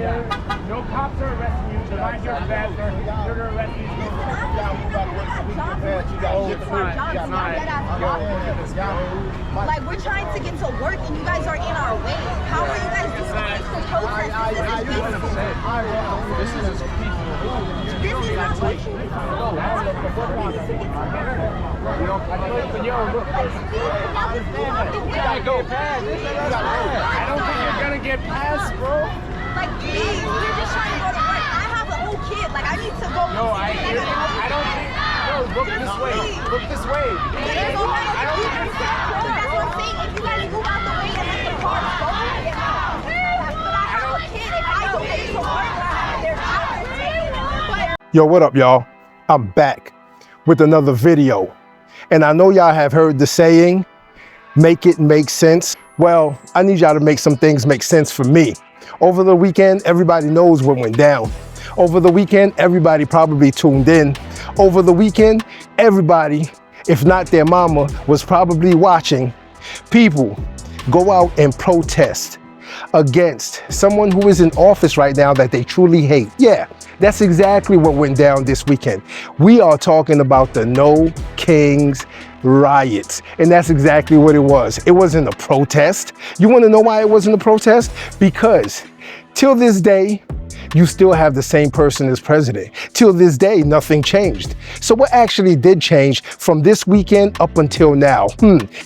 No cops are arresting you. They're not here bad. They're arresting you. Like, we're trying to get to work and you guys are in our way. How are you guys doing peaceful protest? This is peaceful. This is not peaceful. Yo, look. Go past. I don't think you're gonna get past, bro. Like, please, we're just trying to go to work. I have a little kid. Like, I need to go. No, I hear you. I don't think. No, look this way. Look this way. That's what I'm saying. If you guys move out the way and let the cars go, but I have a kid. If I go into work, there's hours. Yo, what up, y'all? I'm back with another video. And I know y'all have heard the saying, make it make sense. Well, I need y'all to make some things make sense for me. Over the weekend, everybody knows what went down. Over the weekend, everybody probably tuned in. Over the weekend, everybody, if not their mama, was probably watching people go out and protest against someone who is in office right now that they truly hate. Yeah, that's exactly what went down this weekend. We are talking about the No Kings riots, and that's exactly what it was. It wasn't a protest. You want to know why it wasn't a protest? Because till this day, you still have the same person as president. Till this day, nothing changed. So what actually did change from this weekend up until now?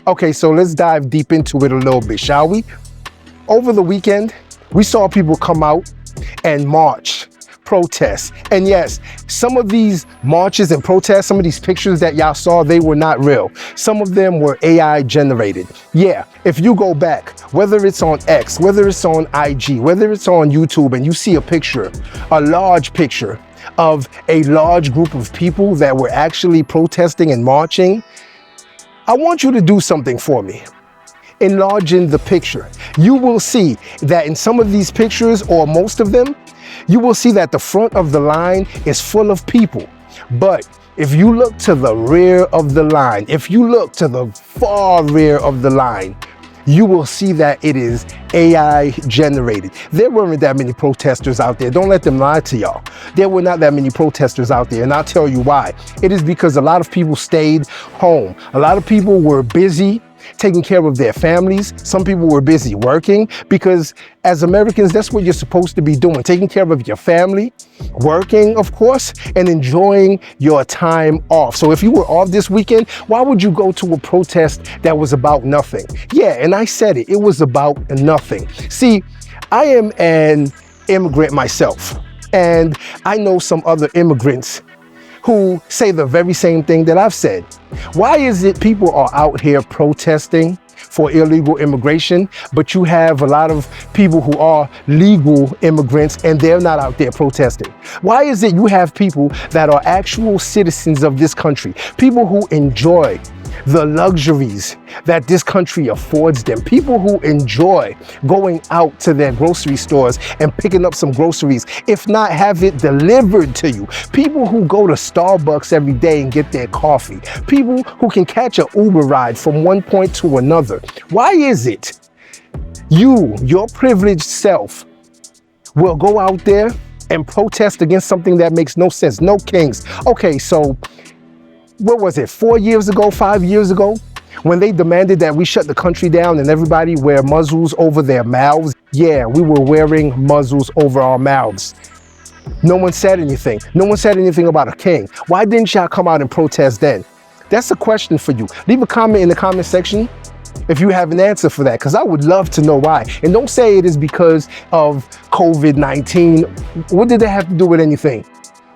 Okay, so let's dive deep into it a little bit, shall we? Over the weekend, we saw people come out and march, protest. And yes, some of these marches and protests, some of these pictures that y'all saw, they were not real. Some of them were AI generated. Yeah, if you go back, whether it's on X, whether it's on IG, whether it's on YouTube, and you see a picture, a large picture of a large group of people that were actually protesting and marching, I want you to do something for me. Enlarging the picture. You will see that in some of these pictures, or most of them, you will see that the front of the line is full of people. But if you look to the rear of the line, if you look to the far rear of the line, you will see that it is AI generated. There weren't that many protesters out there. Don't let them lie to y'all. There were not that many protesters out there, and I'll tell you why. It is because a lot of people stayed home. A lot of people were busy taking care of their families. Some people were busy working, because as Americans, that's what you're supposed to be doing, taking care of your family, working, of course, and enjoying your time off. So if you were off this weekend, why would you go to a protest that was about nothing? Yeah, and I said it was about nothing. See, I am an immigrant myself, and I know some other immigrants who say the very same thing that I've said. Why is it people are out here protesting for illegal immigration, but you have a lot of people who are legal immigrants and they're not out there protesting? Why is it you have people that are actual citizens of this country, people who enjoy the luxuries that this country affords them, people who enjoy going out to their grocery stores and picking up some groceries, if not have it delivered to you, people who go to Starbucks every day and get their coffee, people who can catch an Uber ride from one point to another? Why is it your privileged self, will go out there and protest against something that makes no sense? No Kings. Okay, so what was it, 4 years ago, 5 years ago, when they demanded that we shut the country down and everybody wear muzzles over their mouths? Yeah, we were wearing muzzles over our mouths. No one said anything. No one said anything about a king. Why didn't y'all come out and protest then? That's a question for you. Leave a comment in the comment section if you have an answer for that, because I would love to know why. And don't say it is because of COVID-19. What did that have to do with anything?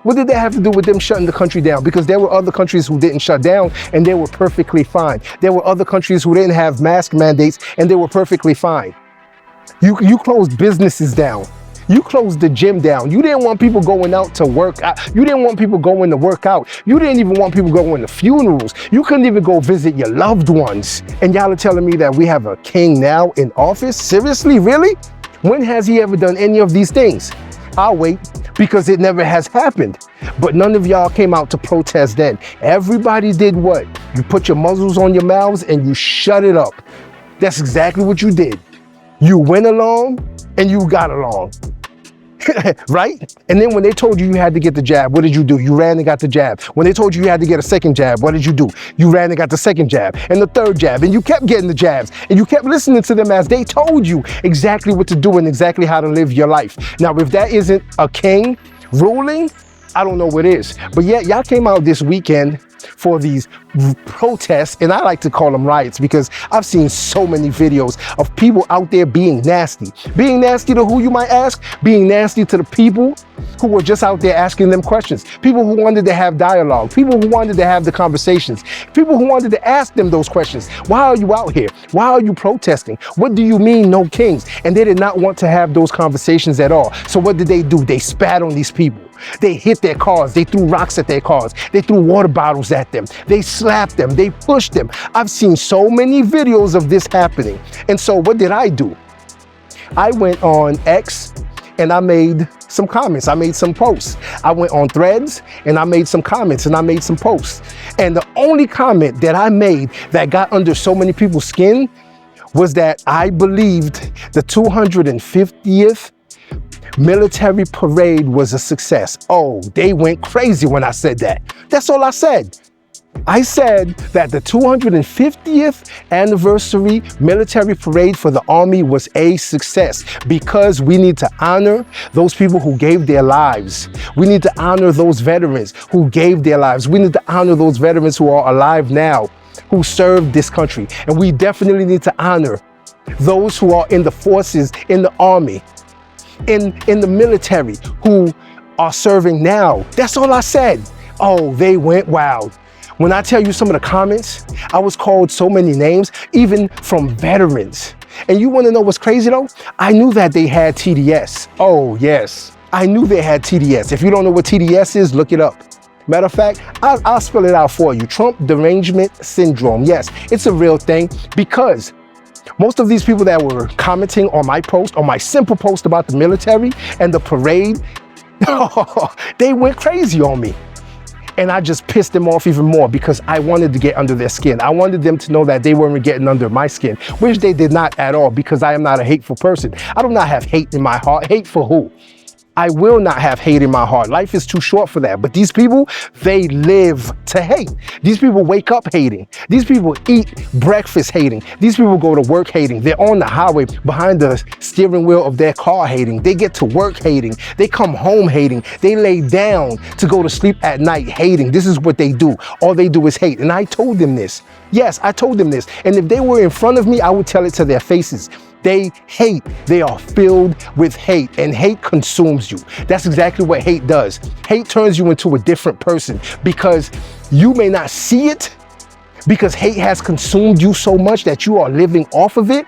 What did that have to do with them shutting the country down? Because there were other countries who didn't shut down and they were perfectly fine. There were other countries who didn't have mask mandates and they were perfectly fine. You closed businesses down. You closed the gym down. You didn't want people going out to work out. You didn't want people going to work out. You didn't even want people going to funerals. You couldn't even go visit your loved ones. And y'all are telling me that we have a king now in office? Seriously, really? When has he ever done any of these things? I'll wait, because it never has happened. But none of y'all came out to protest then. Everybody did what? You put your muzzles on your mouths and you shut it up. That's exactly what you did. You went along and you got along. right? And then when they told you you had to get the jab, what did you do? You ran and got the jab. When they told you you had to get a second jab, what did you do? You ran and got the second jab and the third jab, and you kept getting the jabs, and you kept listening to them as they told you exactly what to do and exactly how to live your life. Now, if that isn't a king ruling, I don't know what is. But yet, y'all came out this weekend for these protests, and I like to call them riots because I've seen so many videos of people out there being nasty. Being nasty to who, you might ask? Being nasty to the people who were just out there asking them questions. People who wanted to have dialogue. People who wanted to have the conversations. People who wanted to ask them those questions. Why are you out here? Why are you protesting? What do you mean no kings? And they did not want to have those conversations at all. So what did they do? They spat on these people. They hit their cars. They threw rocks at their cars. They threw water bottles at them. They slapped them. They pushed them. I've seen so many videos of this happening. And so what did I do? I went on X and I made some comments. I made some posts. I went on Threads and I made some comments and I made some posts. And the only comment that I made that got under so many people's skin was that I believed the 250th military parade was a success. Oh, they went crazy when I said that. That's all I said. I said that the 250th anniversary military parade for the Army was a success because we need to honor those people who gave their lives. We need to honor those veterans who gave their lives. We need to honor those veterans who are alive now, who served this country. And we definitely need to honor those who are in the forces, in the Army, in the military, who are serving now. That's all I said. Oh, they went wild. When I tell you some of the comments, I was called so many names, even from veterans. And you want to know what's crazy though? I knew that they had TDS. Oh yes, I knew they had TDS. If you don't know what TDS is, look it up. Matter of fact, I'll spell it out for you. Trump derangement syndrome. Yes, it's a real thing because most of these people that were commenting on my post, on my simple post about the military and the parade, they went crazy on me. And I just pissed them off even more because I wanted to get under their skin. I wanted them to know that they weren't getting under my skin, which they did not at all because I am not a hateful person. I do not have hate in my heart. Hate for who? I will not have hate in my heart. Life is too short for that. But these people, they live to hate. These people wake up hating. These people eat breakfast hating. These people go to work hating. They're on the highway behind the steering wheel of their car hating. They get to work hating. They come home hating. They lay down to go to sleep at night hating. This is what they do. All they do is hate. And I told them this. Yes, I told them this. And if they were in front of me, I would tell it to their faces. They hate. They are filled with hate, and hate consumes you. That's exactly what hate does. Hate turns you into a different person because you may not see it, because hate has consumed you so much that you are living off of it.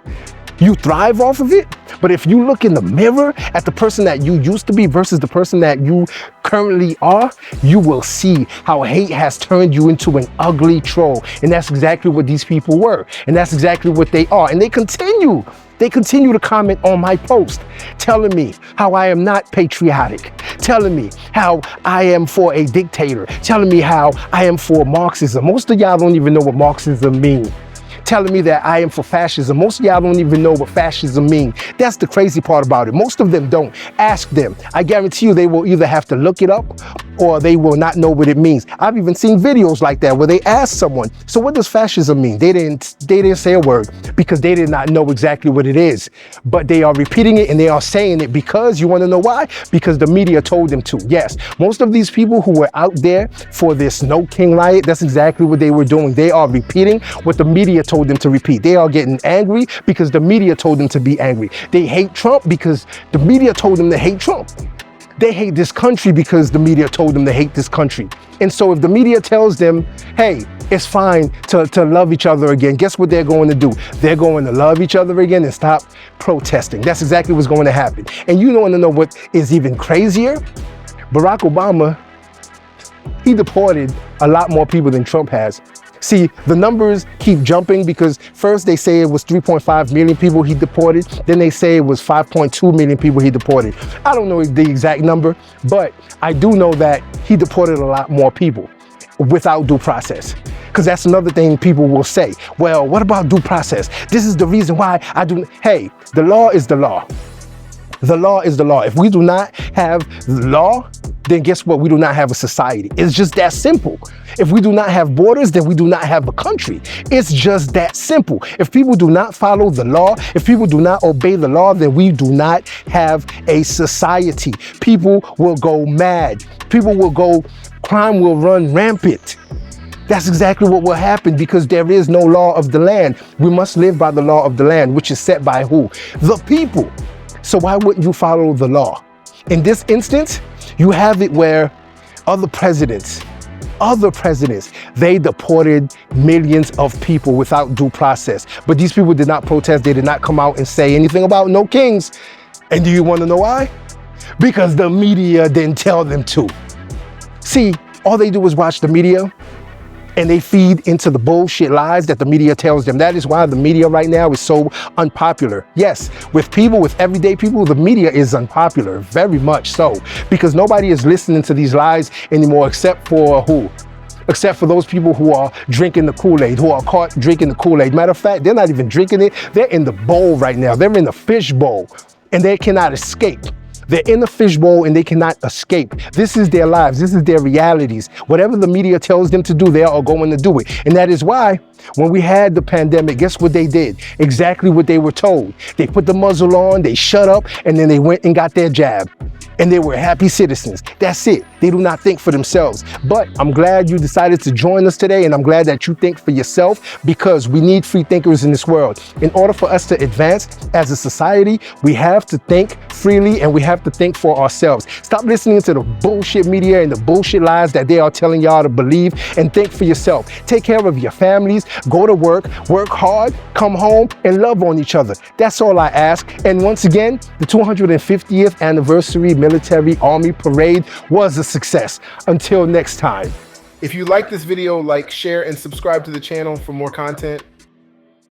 You thrive off of it. But if you look in the mirror at the person that you used to be versus the person that you currently are, you will see how hate has turned you into an ugly troll. And that's exactly what these people were. And that's exactly what they are. And they continue to comment on my post, telling me how I am not patriotic, telling me how I am for a dictator, telling me how I am for Marxism. Most of y'all don't even know what Marxism means. Telling me that I am for fascism. Most of y'all don't even know what fascism means. That's the crazy part about it. Most of them don't. Ask them. I guarantee you they will either have to look it up or they will not know what it means. I've even seen videos like that where they ask someone, so what does fascism mean? They didn't say a word because they did not know exactly what it is. But they are repeating it and they are saying it because, you want to know why? Because the media told them to. Yes, most of these people who were out there for this No King riot, that's exactly what they were doing. They are repeating what the media told them to repeat. They are getting angry because the media told them to be angry. They hate Trump because the media told them to hate Trump. They hate this country because the media told them to hate this country. And so if the media tells them, hey, it's fine to love each other again, guess what they're going to do? They're going to love each other again and stop protesting. That's exactly what's going to happen. And you want to know what is even crazier? Barack Obama, he deported a lot more people than Trump has. See, the numbers keep jumping because first they say it was 3.5 million people he deported. Then they say it was 5.2 million people he deported. I don't know the exact number, but I do know that he deported a lot more people without due process. Because that's another thing people will say. Well, what about due process? This is the reason why I do. Hey, the law is the law. The law is the law. If we do not have the law, then guess what? We do not have a society. It's just that simple. If we do not have borders, then we do not have a country. It's just that simple. If people do not follow the law, if people do not obey the law, then we do not have a society. People will go mad. People will go, crime will run rampant. That's exactly what will happen because there is no law of the land. We must live by the law of the land, which is set by who? The people. So why wouldn't you follow the law? In this instance, you have it where other presidents, they deported millions of people without due process. But these people did not protest. They did not come out and say anything about no kings. And do you want to know why? Because the media didn't tell them to. See, all they do is watch the media and they feed into the bullshit lies that the media tells them. That is why the media right now is so unpopular. Yes, with people, with everyday people, the media is unpopular, very much so, because nobody is listening to these lies anymore except for who? Except for those people who are drinking the Kool-Aid, who are caught drinking the Kool-Aid. Matter of fact, they're not even drinking it. They're in the bowl right now. They're in the fish bowl and they cannot escape. They're in the fishbowl and they cannot escape. This is their lives. This is their realities. Whatever the media tells them to do, they are going to do it. And that is why when we had the pandemic, guess what they did? Exactly what they were told. They put the muzzle on, they shut up, and then they went and got their jab. And they were happy citizens. That's it. They do not think for themselves. But I'm glad you decided to join us today, and I'm glad that you think for yourself because we need free thinkers in this world. In order for us to advance as a society, we have to think freely and we have to think for ourselves. Stop listening to the bullshit media and the bullshit lies that they are telling y'all to believe and think for yourself. Take care of your families, go to work hard, come home, and love on each other. That's all I ask. And once again, the 250th anniversary Military Army Parade was a success. Until next time. If you like this video, like, share, and subscribe to the channel for more content.